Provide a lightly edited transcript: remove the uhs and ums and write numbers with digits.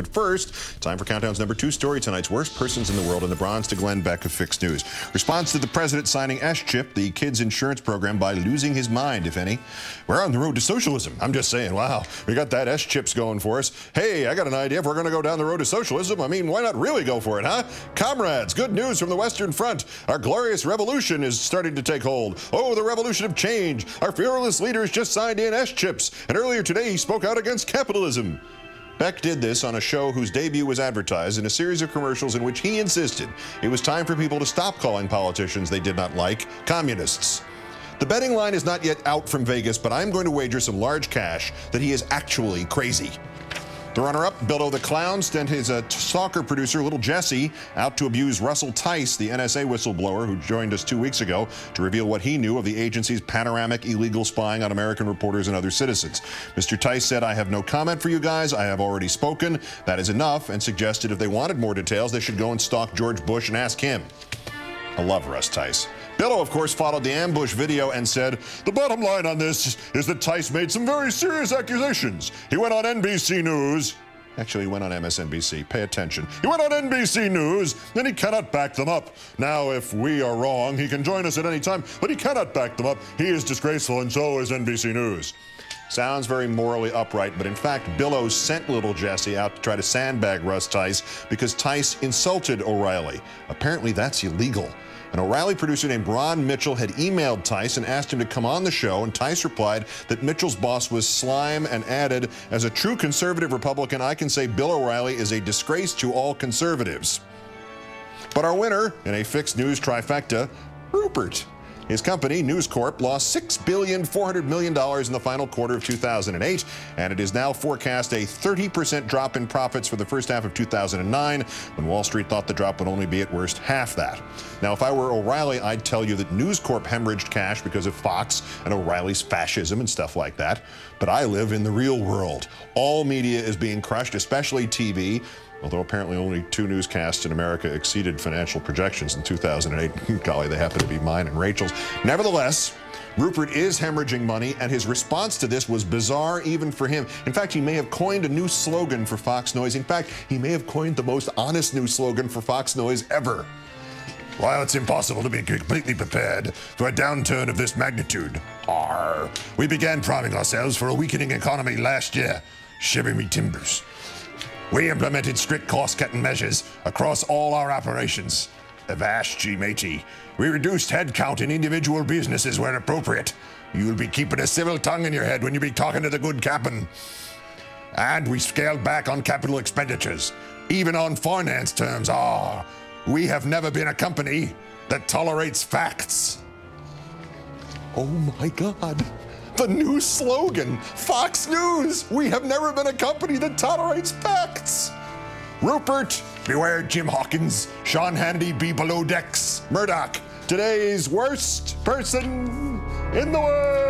But first, time for Countdown's #2 story, tonight's worst persons in the world, and the bronze to Glenn Beck of Fix News. Response to the president signing S-chip, the kids' insurance program, by losing his mind, if any. We're on the road to socialism. I'm just saying, wow, we got that S-chips going for us. Hey, I got an idea. If we're going to go down the road to socialism, I mean, why not really go for it, huh? Comrades, good news from the Western Front. Our glorious revolution is starting to take hold. Oh, the revolution of change. Our fearless leaders just signed in S-chips, and earlier today he spoke out against capitalism. Beck did this on a show whose debut was advertised in a series of commercials in which he insisted it was time for people to stop calling politicians they did not like communists. The betting line is not yet out from Vegas, but I'm going to wager some large cash that he is actually crazy. The runner-up, Billo the Clown, sent his soccer producer, Little Jesse, out to abuse Russell Tice, the NSA whistleblower who joined us 2 weeks ago to reveal what he knew of the agency's panoramic illegal spying on American reporters and other citizens. Mr. Tice said, "I have no comment for you guys. I have already spoken. That is enough," and suggested if they wanted more details, they should go and stalk George Bush and ask him. I love Russ Tice. Billo, of course, followed the ambush video and said, "The bottom line on this is that Tice made some very serious accusations. He went on NBC News." Actually, he went on MSNBC. Pay attention. He went on NBC News, and he cannot back them up. Now, if we are wrong, he can join us at any time, but he cannot back them up. He is disgraceful, and so is NBC News. Sounds very morally upright, but in fact, Billo sent Little Jesse out to try to sandbag Russ Tice because Tice insulted O'Reilly. Apparently, that's illegal. An O'Reilly producer named Ron Mitchell had emailed Tice and asked him to come on the show, and Tice replied that Mitchell's boss was slime and added, "As a true conservative Republican, I can say Bill O'Reilly is a disgrace to all conservatives." But our winner in a Fix News trifecta, Rupert. His company, News Corp, lost $6.4 billion in the final quarter of 2008, and it is now forecast a 30% drop in profits for the first half of 2009, when Wall Street thought the drop would only be at worst half that. Now, if I were O'Reilly, I'd tell you that News Corp hemorrhaged cash because of Fox and O'Reilly's fascism and stuff like that. But I live in the real world. All media is being crushed, especially TV. Although apparently only 2 newscasts in America exceeded financial projections in 2008. Golly, they happen to be mine and Rachel's. Nevertheless, Rupert is hemorrhaging money, and his response to this was bizarre even for him. In fact, he may have coined a new slogan for Fox Noise. In fact, he may have coined the most honest new slogan for Fox Noise ever. "While it's impossible to be completely prepared for a downturn of this magnitude, we began priming ourselves for a weakening economy last year. Shiver me timbers. We implemented strict cost-cutting measures across all our operations. Avast, gee matey. We reduced headcount in individual businesses where appropriate. You'll be keeping a civil tongue in your head when you be talking to the good cap'n. And we scaled back on capital expenditures, even on finance terms. We have never been a company that tolerates facts." Oh my God. The new slogan, Fox News. We have never been a company that tolerates facts. Rupert, beware Jim Hawkins. Sean Hannity, be below decks. Murdoch, today's worst person in the world.